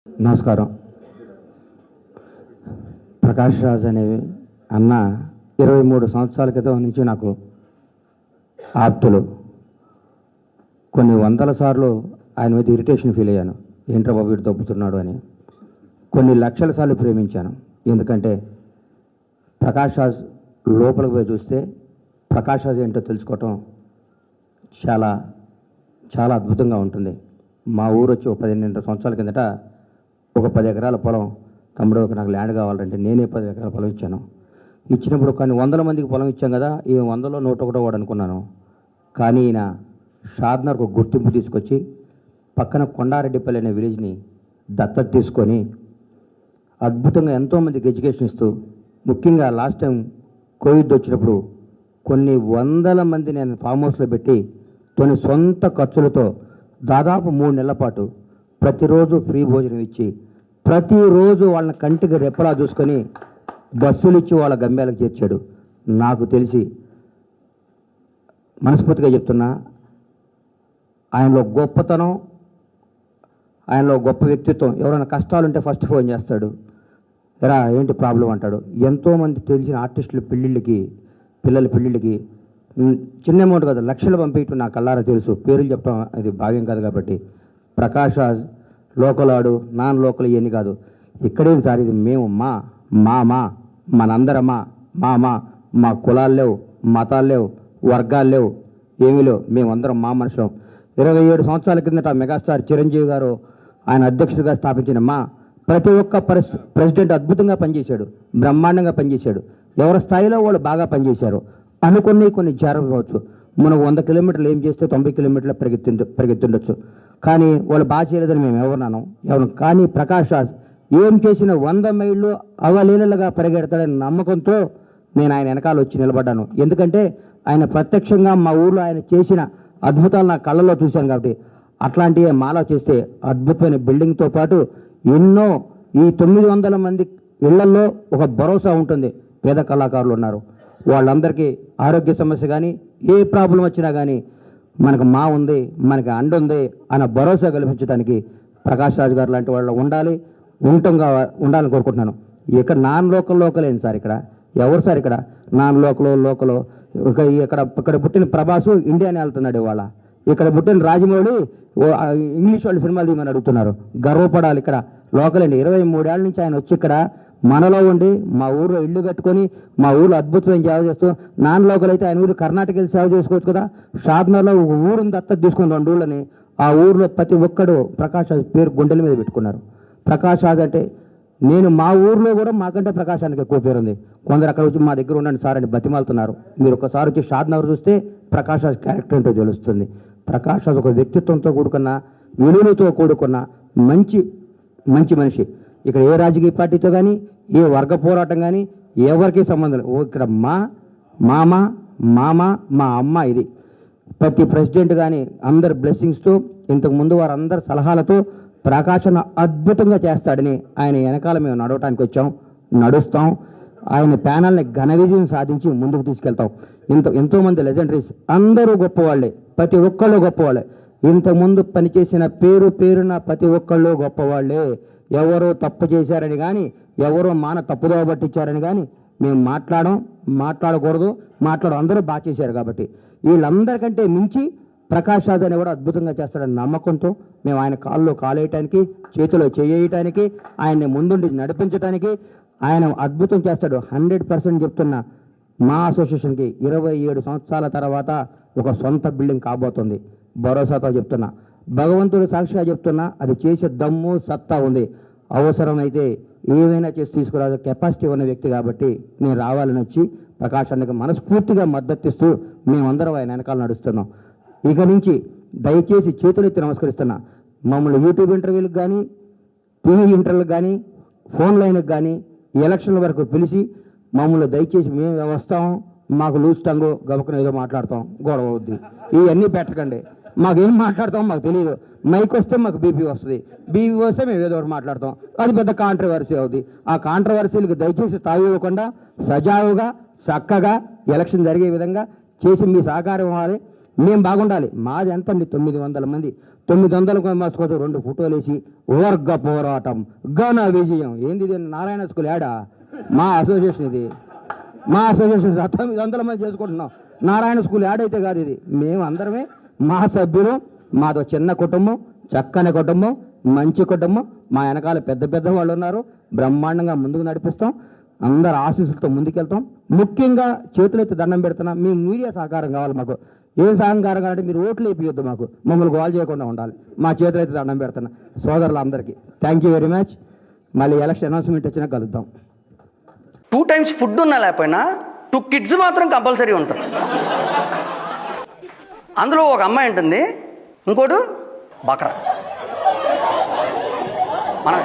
నమస్కారం. ప్రకాష్ రాజ్ అనే అన్న 23 సంవత్సరాల క్రితం నుంచి నాకు ఆప్తులు. కొన్ని వందల సార్లు ఆయన మీద ఇరిటేషన్ ఫీల్ అయ్యాను, ఏంట్రా బాబు వీడు తప్పుతున్నాడు అని. కొన్ని లక్షల సార్లు ప్రేమించాను. ఎందుకంటే ప్రకాష్ రాజ్ లోపలికి పోయి చూస్తే ప్రకాష్ రాజ్ ఏంటో తెలుసుకోవటం చాలా చాలా అద్భుతంగా ఉంటుంది. మా ఊరు వచ్చి 18 సంవత్సరాల కిందట ఒక 10 ఎకరాల పొలం, తమ్ముడు నాకు ల్యాండ్ కావాలంటే నేనే 10 ఎకరాల పొలం ఇచ్చాను. ఇచ్చినప్పుడు కొన్ని 100 మందికి పొలం ఇచ్చాం కదా, ఈ 100లో 101 వాడు అనుకున్నాను. కానీ ఈయన షాద్నర్కు గుర్తింపు తీసుకొచ్చి పక్కన కొండారెడ్డిపల్లి అనే విలేజ్ని దత్తత తీసుకొని అద్భుతంగా ఎంతోమందికి ఎడ్యుకేషన్ ఇస్తూ, ముఖ్యంగా లాస్ట్ టైం కోవిడ్ వచ్చినప్పుడు కొన్ని వందల మంది నేను ఫామ్ హౌస్లో పెట్టి తన సొంత ఖర్చులతో దాదాపు 3 నెలల పాటు ప్రతిరోజు ఫ్రీ భోజనం ఇచ్చి ప్రతిరోజు వాళ్ళని కంటికి రెప్పలా చూసుకొని బస్సులు ఇచ్చి వాళ్ళ గమ్యాలకు చేర్చాడు. నాకు తెలిసి మనస్ఫూర్తిగా చెప్తున్నా, ఆయనలో గొప్పతనం, ఆయనలో గొప్ప వ్యక్తిత్వం. ఎవరైనా కష్టాలుంటే ఫస్ట్ ఫోన్ చేస్తాడు, ఎరా ఏంటి ప్రాబ్లం అంటాడు. ఎంతోమంది తెలిసిన ఆర్టిస్టులు పిల్లల పెళ్ళిళ్ళకి చిన్న అమౌంట్ కదా, లక్షలు పంపించడం నా కళ్ళారా తెలుసు. పేర్లు చెప్పడం అది భావ్యం కాదు. కాబట్టి ప్రకాష్ రాజ్ లోకల్ ఆడు, నాన్ లోకల్ ఇవన్నీ కాదు. ఇక్కడేం సార్, ఇది మేము మనందరమా, మా కులాలు లేవు, మతాలు లేవు, వర్గాలు లేవు, ఏమీ లేవు, మేమందరం మా మనుషులం. 27 సంవత్సరాల కిందట మెగాస్టార్ చిరంజీవి గారు ఆయన అధ్యక్షుడిగా స్థాపించిన ప్రతి ఒక్క ప్రెసిడెంట్ అద్భుతంగా పనిచేశాడు, బ్రహ్మాండంగా పనిచేశాడు. ఎవరి స్థాయిలో వాళ్ళు బాగా పనిచేశారు. కొన్ని జరగవచ్చు. మనకు 100 కిలోమీటర్లు ఏం చేస్తే 90 కిలోమీటర్లు పరిగెత్తుండొచ్చు. కానీ వాళ్ళు బాగా చేయలేదని మేము ఎవరు. కానీ ప్రకాష్ రాజ్ ఏం చేసిన 100 మైళ్ళు అవలీలలుగా పరిగెడతాడని నమ్మకంతో నేను ఆయన వెనకాల వచ్చి నిలబడ్డాను. ఎందుకంటే ఆయన ప్రత్యక్షంగా మా ఊర్లో ఆయన చేసిన అద్భుతాలు నా కళ్ళలో చూశాను. కాబట్టి అట్లాంటివి మాలా చేస్తే అద్భుతమైన బిల్డింగ్తో పాటు ఎన్నో ఈ 900 మంది ఇళ్లలో ఒక భరోసా ఉంటుంది. పేద కళాకారులు ఉన్నారు, వాళ్ళందరికీ ఆరోగ్య సమస్య కానీ ఏ ప్రాబ్లం వచ్చినా కానీ మనకు ఉంది, మనకి అండ ఉంది అన్న భరోసా కల్పించడానికి ప్రకాష్ రాజ్ గారు లాంటి వాళ్ళు ఉండాలని కోరుకుంటున్నాను. ఇక్కడ నాన్ లోకల్ ఏంటి సార్, ఇక్కడ ఎవరు సార్, ఇక్కడ నాన్ లోకల్ ఇక్కడ పుట్టిన ప్రభాసు ఇండియాని వెళ్తున్నాడు ఇవాళ. ఇక్కడ పుట్టిన రాజమౌళి ఇంగ్లీష్ వాళ్ళు సినిమాలు తీయమని అడుగుతున్నారు. గర్వపడాలి. ఇక్కడ లోకల్ అండి. 23 ఏళ్ళ నుంచి ఆయన వచ్చి ఇక్కడ మనలో ఉండి మా ఊళ్ళో ఇల్లు కట్టుకొని మా ఊళ్ళో అద్భుతమైన సేవ చేస్తూ, నాన్ లోకల్ అయితే ఆయన ఊరు కర్ణాటక వెళ్ళి సేవ చేసుకోవచ్చు కదా. షాద్నర్లో ఒక ఊరిని దత్తత తీసుకుని 2 ఊళ్ళని, ఆ ఊరిలో ప్రతి ఒక్కడు ప్రకాష్ రాజ్ పేరు గుండెల మీద పెట్టుకున్నారు. ప్రకాష్ రాజ్ అంటే నేను మా ఊర్లో కూడా మాకంటే ప్రకాశానికి ఎక్కువ పేరుంది. కొందరు అక్కడ వచ్చి మా దగ్గర ఉండండి సార్ అని బతిమాలుతున్నారు. మీరు ఒకసారి వచ్చి షాద్నగర్ చూస్తే ప్రకాష్ రాజ్ క్యారెక్టర్ ఏంటో తెలుస్తుంది. ప్రకాష్ రాజ్ ఒక వ్యక్తిత్వంతో కూడుకున్న, విలువలతో కూడుకున్న మంచి మనిషి. ఇక్కడ ఏ రాజకీయ పార్టీతో కానీ ఏ వర్గ పోరాటం కానీ ఎవరికి సంబంధం లేదు. ఇక్కడ మామ మా అమ్మ. ఇది ప్రతి ప్రెసిడెంట్ కానీ అందరి బ్లెస్సింగ్స్తో, ఇంతకుముందు వారందరి సలహాలతో ప్రకాశన అద్భుతంగా చేస్తాడని ఆయన వెనకాల మేము నడవటానికి వచ్చాం, నడుస్తాం. ఆయన ప్యానల్ని ఘన విజయం సాధించి ముందుకు తీసుకెళ్తాం. ఎంతోమంది లెజెండరీస్ అందరూ గొప్పవాళ్ళే, ప్రతి ఒక్కళ్ళు గొప్పవాళ్ళే. ఇంతకుముందు పనిచేసిన పేరున ప్రతి ఒక్కళ్ళు గొప్పవాళ్ళే. ఎవరో తప్పు చేశారని కానీ, ఎవరో తప్పుదో పట్టించారని కానీ మేము మాట్లాడకూడదు. అందరూ బాగా చేశారు. కాబట్టి వీళ్ళందరికంటే మించి ప్రకాష్ రాజ్ అని కూడా అద్భుతంగా చేస్తాడని నమ్మకంతో మేము ఆయన కాల్లో కాలేయటానికి, చేతిలో చేయటానికి, ఆయన్ని ముందుండి నడిపించడానికి ఆయన అద్భుతం చేస్తాడు. 100% చెప్తున్నా, మా అసోసియేషన్కి 27 సంవత్సరాల తర్వాత ఒక సొంత బిల్డింగ్ కాబోతుంది. భరోసాతో చెప్తున్నా, భగవంతుడు సాక్షిగా చెప్తున్నా, అది చేసే దమ్ము సత్తా ఉంది. అవసరమైతే ఏమైనా చేసి తీసుకురా కెపాసిటీ ఉన్న వ్యక్తి. కాబట్టి నేను రావాలని వచ్చి ప్రకాశానికి మనస్ఫూర్తిగా మద్దతిస్తూ మేమందరం ఆయన వెనకాల నడుస్తున్నాం. ఇక నుంచి దయచేసి చేతులెత్తి నమస్కరిస్తున్నా, మమ్మల్ని యూట్యూబ్ ఇంటర్వ్యూలకు కానీ, టీవీ ఇంటర్వ్యూలకు కానీ, ఫోన్ లైన్కి కానీ, ఎలక్షన్ల వరకు పిలిచి మమ్మల్ని దయచేసి మేము వస్తాం, మాకు లూజ్ టంగు గబుకుని ఏదో మాట్లాడతాం, గొడవ అవుద్ది, ఇవన్నీ పెట్టకండి. మాకేం మాట్లాడతాం మాకు తెలియదు. మైక్ వస్తే మాకు బీపీ వస్తుంది, బీపీ వస్తే మేము ఏదో ఒకటి మాట్లాడతాం, అది పెద్ద కాంట్రవర్సీ అవుతుంది. ఆ కాంట్రవర్సీలకు దయచేసి తావివ్వకుండా సజావుగా చక్కగా ఎలక్షన్ జరిగే విధంగా చేసి మీ సహకారం ఇవ్వాలి. మేము బాగుండాలి. మాది ఎంత 900 మంది, 900 మార్చుకోవచ్చు 2 ఫోటోలు వేసి వర్గ పోరాటం ఘన విజయం. ఏంది ఇది? నారాయణ స్కూల్ యాడా? మా అసోసియేషన్ ఇది. మా అసోసియేషన్ 900 మంది చేసుకుంటున్నాం. నారాయణ స్కూల్ యాడ్ అయితే కాదు ఇది. మేము అందరమే మా సభ్యులు. మాదో చిన్న కుటుంబం, చక్కని కుటుంబం, మంచి కుటుంబం. మా వెనకాల పెద్ద పెద్ద వాళ్ళు ఉన్నారు. బ్రహ్మాండంగా ముందుకు నడిపిస్తాం. అందరు ఆశీస్సులతో ముందుకెళ్తాం. ముఖ్యంగా చేతులెత్తి దండం పెడుతున్నాం. మీ మీడియా సహకారం కావాలి మాకు. ఏం సహకారం కావాలంటే మీరు ఓట్లు వేయొద్దు, మాకు మమ్మల్ని గోల్ చేయకుండా ఉండాలి. మా చేతులైతే దండం పెడుతున్నా సోదరులందరికీ. Thank you very much. మళ్ళీ ఎలక్షన్ అనౌన్స్మెంట్ వచ్చినా కలుద్దాం. 2 times ఫుడ్ ఉన్నా లేకపోయినా 2 kids మాత్రం కంపల్సరీ ఉంటారు. అందులో ఒక అమ్మాయి ఉంటుంది, ఇంకోటి బకరా. మనమే